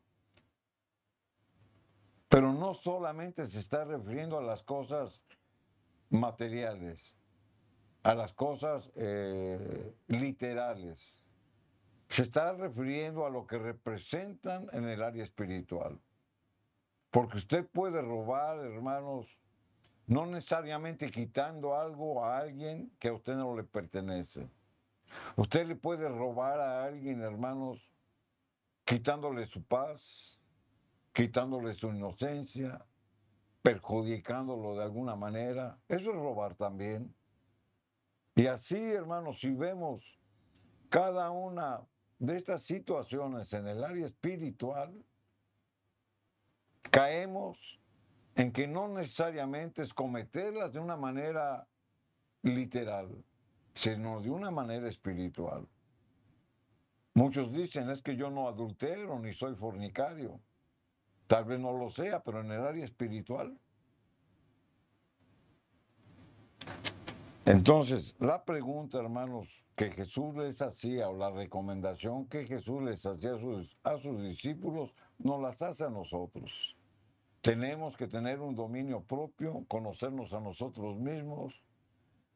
Speaker 2: Pero no solamente se está refiriendo a las cosas materiales, a las cosas literales. Se está refiriendo a lo que representan en el área espiritual. Porque usted puede robar, hermanos, no necesariamente quitando algo a alguien que a usted no le pertenece. Usted le puede robar a alguien, hermanos, quitándole su paz, quitándole su inocencia, perjudicándolo de alguna manera. Eso es robar también. Y así, hermanos, si vemos cada una de estas situaciones en el área espiritual, caemos en que no necesariamente es cometerlas de una manera literal, sino de una manera espiritual. Muchos dicen: es que yo no adultero ni soy fornicario. Tal vez no lo sea, pero en el área espiritual. Entonces, la pregunta, hermanos, que Jesús les hacía, o la recomendación que Jesús les hacía a sus discípulos, nos las hace a nosotros. Tenemos que tener un dominio propio, conocernos a nosotros mismos.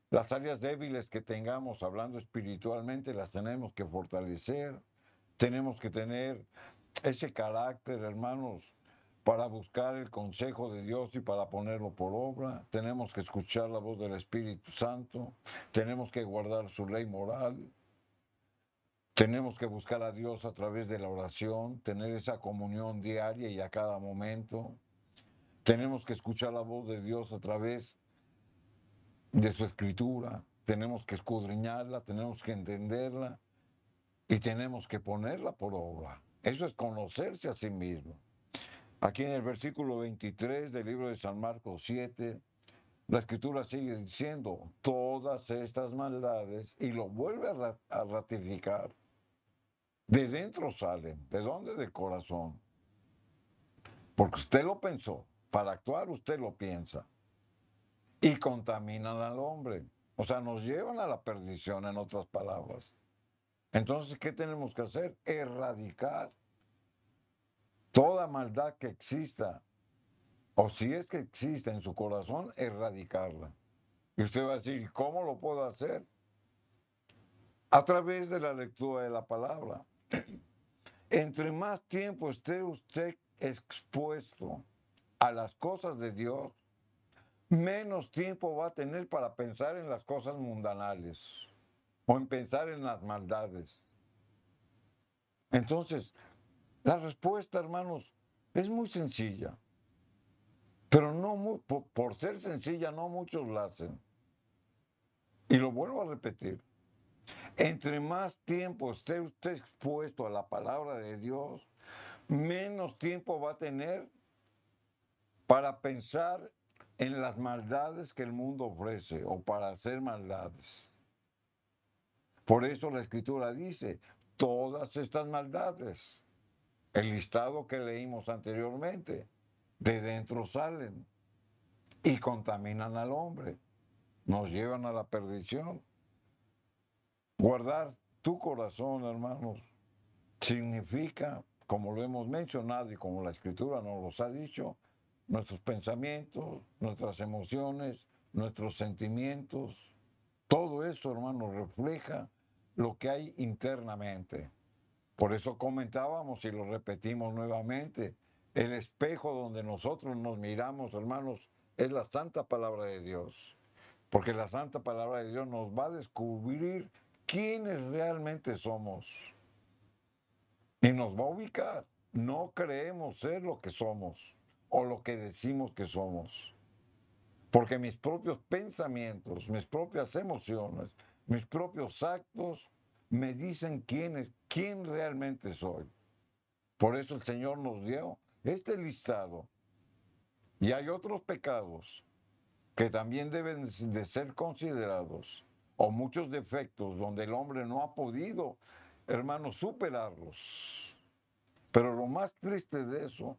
Speaker 2: Las áreas débiles que tengamos, hablando espiritualmente, las tenemos que fortalecer. Tenemos que tener ese carácter, hermanos, para buscar el consejo de Dios y para ponerlo por obra. Tenemos que escuchar la voz del Espíritu Santo. Tenemos que guardar su ley moral. Tenemos que buscar a Dios a través de la oración, tener esa comunión diaria y a cada momento. Tenemos que escuchar la voz de Dios a través de su escritura. Tenemos que escudriñarla, tenemos que entenderla y tenemos que ponerla por obra. Eso es conocerse a sí mismo. Aquí en el versículo 23 del libro de San Marcos 7, la escritura sigue diciendo todas estas maldades y lo vuelve a ratificar. De dentro salen. ¿De dónde? Del corazón. Porque usted lo pensó. Para actuar usted lo piensa. Y contaminan al hombre. O sea, nos llevan a la perdición, en otras palabras. Entonces, ¿qué tenemos que hacer? Erradicar toda maldad que exista, o si es que existe en su corazón, erradicarla. Y usted va a decir, ¿cómo lo puedo hacer? A través de la lectura de la palabra. Entre más tiempo esté usted expuesto a las cosas de Dios, menos tiempo va a tener para pensar en las cosas mundanales o en pensar en las maldades. Entonces, la respuesta, hermanos, es muy sencilla. Pero no por ser sencilla, no muchos la hacen. Y lo vuelvo a repetir. Entre más tiempo esté usted expuesto a la palabra de Dios, menos tiempo va a tener para pensar en las maldades que el mundo ofrece o para hacer maldades. Por eso la Escritura dice, todas estas maldades, el listado que leímos anteriormente, de dentro salen y contaminan al hombre, nos llevan a la perdición. Guardar tu corazón, hermanos, significa, como lo hemos mencionado y como la Escritura nos los ha dicho, nuestros pensamientos, nuestras emociones, nuestros sentimientos, todo eso, hermanos, refleja lo que hay internamente. Por eso comentábamos y lo repetimos nuevamente, el espejo donde nosotros nos miramos, hermanos, es la santa palabra de Dios. Porque la santa palabra de Dios nos va a descubrir quiénes realmente somos. Y nos va a ubicar. No creemos ser lo que somos o lo que decimos que somos. Porque mis propios pensamientos, mis propias emociones, mis propios actos me dicen quién realmente soy. Por eso el Señor nos dio este listado. Y hay otros pecados que también deben de ser considerados, o muchos defectos donde el hombre no ha podido, hermanos, superarlos. Pero lo más triste de eso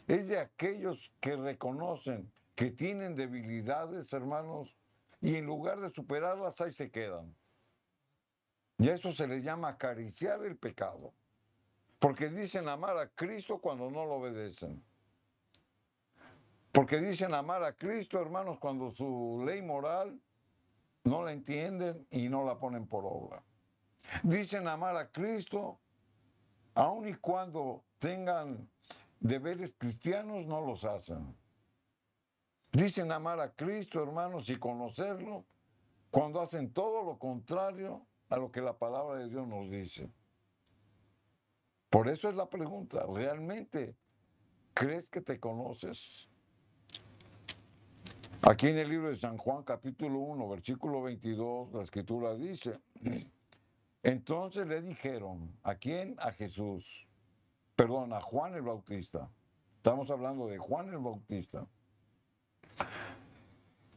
Speaker 2: es de aquellos que reconocen que tienen debilidades, hermanos, y en lugar de superarlas, ahí se quedan. Y a eso se le llama acariciar el pecado. Porque dicen amar a Cristo cuando no lo obedecen. Porque dicen amar a Cristo, hermanos, cuando su ley moral no la entienden y no la ponen por obra. Dicen amar a Cristo, aun y cuando tengan deberes cristianos, no los hacen. Dicen amar a Cristo, hermanos, y conocerlo, cuando hacen todo lo contrario a lo que la palabra de Dios nos dice. Por eso es la pregunta, ¿realmente crees que te conoces? Aquí en el libro de San Juan, capítulo 1, versículo 22, la escritura dice, entonces le dijeron, ¿a quién? A Jesús. Perdón, a Juan el Bautista. Estamos hablando de Juan el Bautista.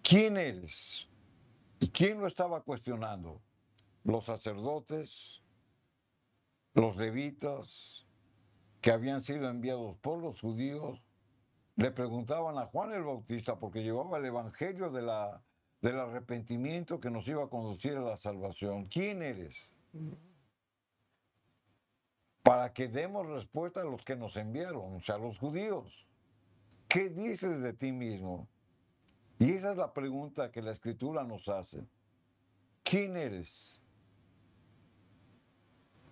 Speaker 2: ¿Quién eres? ¿Y quién lo estaba cuestionando? Los sacerdotes, los levitas, que habían sido enviados por los judíos, le preguntaban a Juan el Bautista, porque llevaba el evangelio del arrepentimiento que nos iba a conducir a la salvación. ¿Quién eres? Para que demos respuesta a los que nos enviaron, o sea, a los judíos. ¿Qué dices de ti mismo? Y esa es la pregunta que la Escritura nos hace. ¿Quién eres?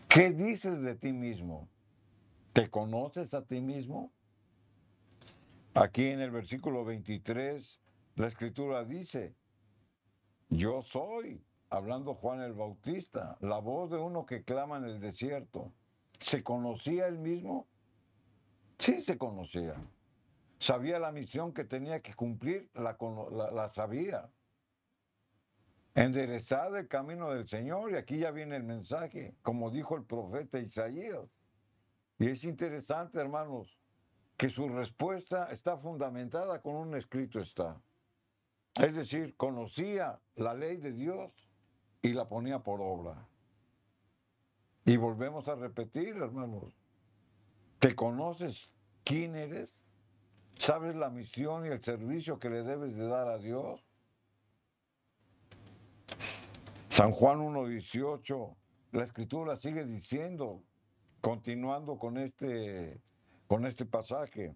Speaker 2: ¿Qué dices de ti mismo? ¿Te conoces a ti mismo? Aquí en el versículo 23, la escritura dice, yo soy, hablando Juan el Bautista, la voz de uno que clama en el desierto. ¿Se conocía él mismo? Sí, se conocía. Sabía la misión que tenía que cumplir, la sabía. Enderezad el camino del Señor, y aquí ya viene el mensaje, como dijo el profeta Isaías. Y es interesante, hermanos, que su respuesta está fundamentada con un escrito está. Es decir, conocía la ley de Dios y la ponía por obra. Y volvemos a repetir, hermanos, ¿te conoces quién eres? ¿Sabes la misión y el servicio que le debes de dar a Dios? San Juan 1:18, la escritura sigue diciendo, continuando con este pasaje,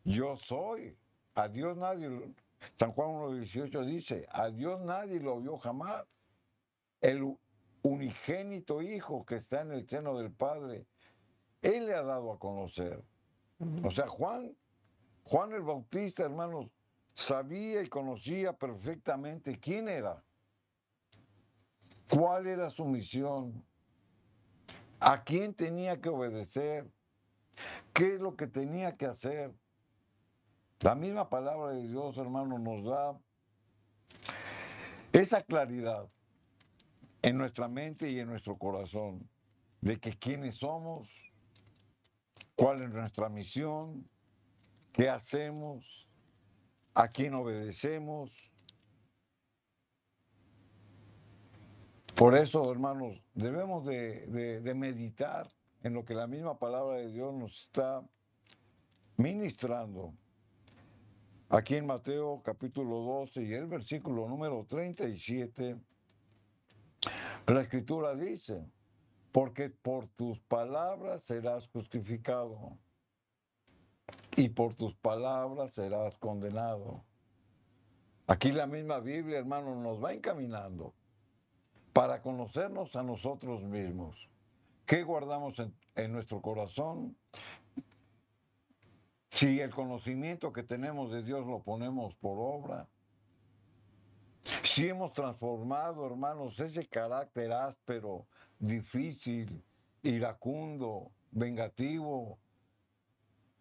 Speaker 2: yo soy, a Dios nadie, San Juan 1:18 dice, a Dios nadie lo vio jamás, el unigénito Hijo que está en el seno del Padre, Él le ha dado a conocer. O sea, Juan el Bautista, hermanos, sabía y conocía perfectamente quién era, cuál era su misión, a quién tenía que obedecer, qué es lo que tenía que hacer. La misma palabra de Dios, hermanos, nos da esa claridad en nuestra mente y en nuestro corazón de que quiénes somos, cuál es nuestra misión, qué hacemos, a quién obedecemos. Por eso, hermanos, debemos de meditar en lo que la misma palabra de Dios nos está ministrando. Aquí en Mateo capítulo 12 y el versículo número 37, la escritura dice, porque por tus palabras serás justificado y por tus palabras serás condenado. Aquí la misma Biblia, hermanos, nos va encaminando para conocernos a nosotros mismos. ¿Qué guardamos en nuestro corazón? Si el conocimiento que tenemos de Dios lo ponemos por obra, si hemos transformado, hermanos, ese carácter áspero, difícil, iracundo, vengativo,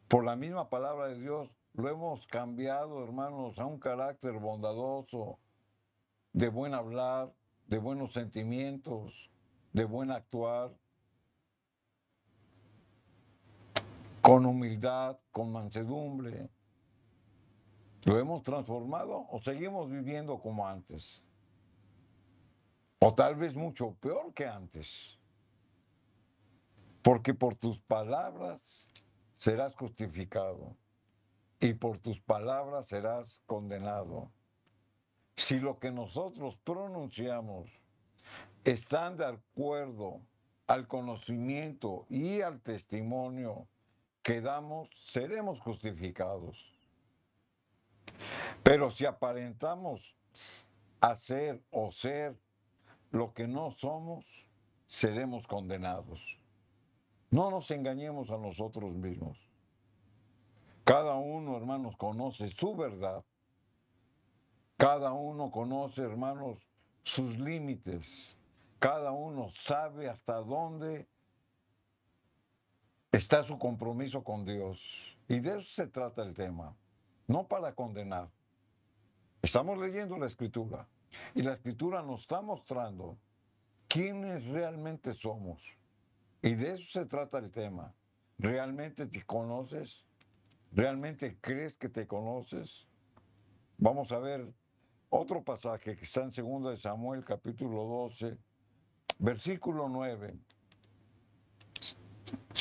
Speaker 2: por la misma palabra de Dios, lo hemos cambiado, hermanos, a un carácter bondadoso, de buen hablar, de buenos sentimientos, de buen actuar, con humildad, con mansedumbre. ¿Lo hemos transformado o seguimos viviendo como antes? O tal vez mucho peor que antes. Porque por tus palabras serás justificado y por tus palabras serás condenado. Si lo que nosotros pronunciamos están de acuerdo al conocimiento y al testimonio que damos, seremos justificados. Pero si aparentamos hacer o ser lo que no somos, seremos condenados. No nos engañemos a nosotros mismos. Cada uno, hermanos, conoce su verdad. Cada uno conoce, hermanos, sus límites. Cada uno sabe hasta dónde está su compromiso con Dios. Y de eso se trata el tema. No para condenar. Estamos leyendo la escritura. Y la escritura nos está mostrando quiénes realmente somos. Y de eso se trata el tema. ¿Realmente te conoces? ¿Realmente crees que te conoces? Vamos a ver otro pasaje que está en 2 de Samuel capítulo 12, versículo 9.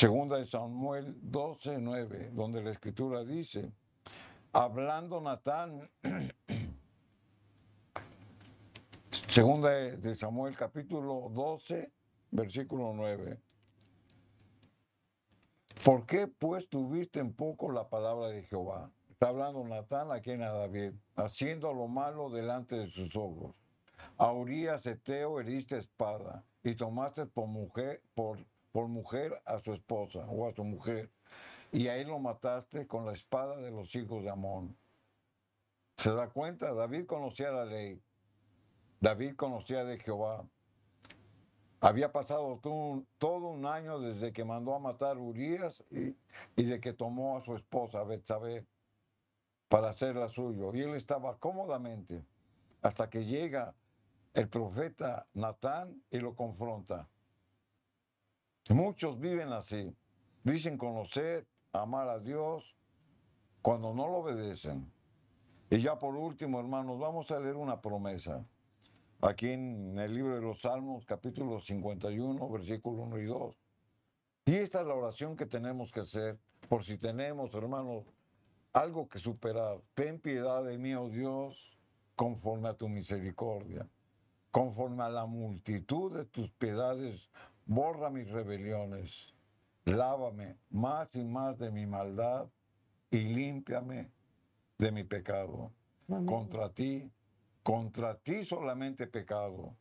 Speaker 2: 2 de Samuel 12, 9, donde la escritura dice, hablando Natán, 2 de Samuel capítulo 12, versículo 9. ¿Por qué pues tuviste en poco la palabra de Jehová? Está hablando Natán aquí en David, haciendo lo malo delante de sus ojos. A Urías Eteo heriste espada y tomaste por mujer a su esposa o a su mujer. y a él lo mataste con la espada de los hijos de Amón. ¿Se da cuenta? David conocía la ley. David conocía de Jehová. Había pasado todo un año desde que mandó a matar a Urías y de que tomó a su esposa Betsabé para hacerla suyo. Y él estaba cómodamente hasta que llega el profeta Natán y lo confronta. Muchos viven así. Dicen conocer, amar a Dios cuando no lo obedecen. Y ya por último, hermanos, vamos a leer una promesa. Aquí en el libro de los Salmos, capítulo 51, versículo 1 y 2. Y esta es la oración que tenemos que hacer por si tenemos, hermanos, algo que superar. Ten piedad de mí, oh Dios, conforme a tu misericordia. Conforme a la multitud de tus piedades, borra mis rebeliones. Lávame más y más de mi maldad y límpiame de mi pecado.
Speaker 1: Amén.
Speaker 2: Contra ti solamente pecado.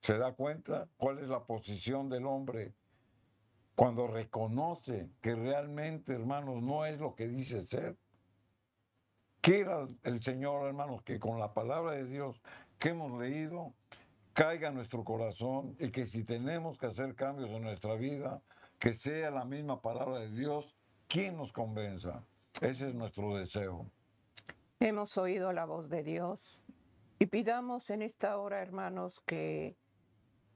Speaker 2: ¿Se da cuenta cuál es la posición del hombre cuando reconoce que realmente, hermanos, no es lo que dice ser? Quiera el Señor, hermanos, que con la palabra de Dios que hemos leído caiga en nuestro corazón y que si tenemos que hacer cambios en nuestra vida, que sea la misma palabra de Dios quien nos convenza. Ese es nuestro deseo.
Speaker 1: Hemos oído la voz de Dios y pidamos en esta hora, hermanos, que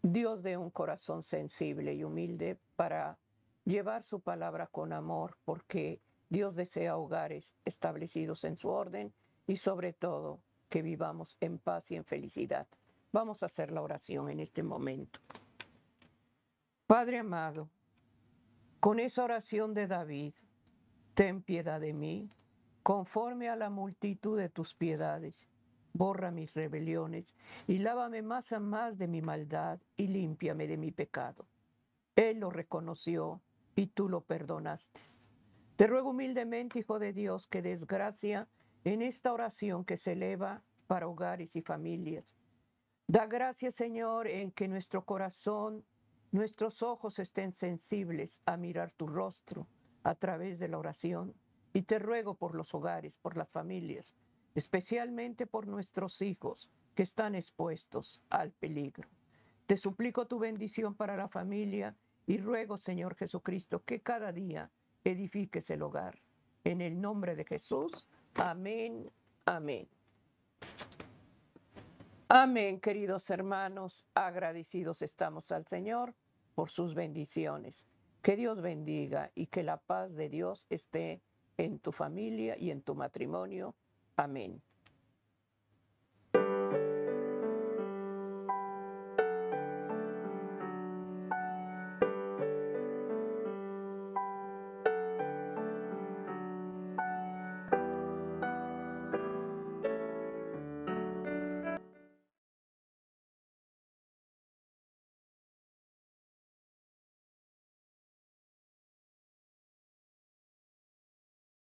Speaker 1: Dios dé un corazón sensible y humilde para llevar su palabra con amor, porque Dios desea hogares establecidos en su orden y sobre todo que vivamos en paz y en felicidad. Vamos a hacer la oración en este momento. Padre amado, con esa oración de David, ten piedad de mí, conforme a la multitud de tus piedades. Borra mis rebeliones y lávame más a más de mi maldad y límpiame de mi pecado. Él lo reconoció y tú lo perdonaste. Te ruego humildemente, Hijo de Dios, que des gracia en esta oración que se eleva para hogares y familias. Da gracias, Señor, en que nuestro corazón, nuestros ojos estén sensibles a mirar tu rostro a través de la oración. Y te ruego por los hogares, por las familias, especialmente por nuestros hijos que están expuestos al peligro. Te suplico tu bendición para la familia y ruego, Señor Jesucristo, que cada día edifiques el hogar. En el nombre de Jesús, amén, amén. Amén, queridos hermanos, agradecidos estamos al Señor por sus bendiciones. Que Dios bendiga y que la paz de Dios esté en tu familia y en tu matrimonio. Amén.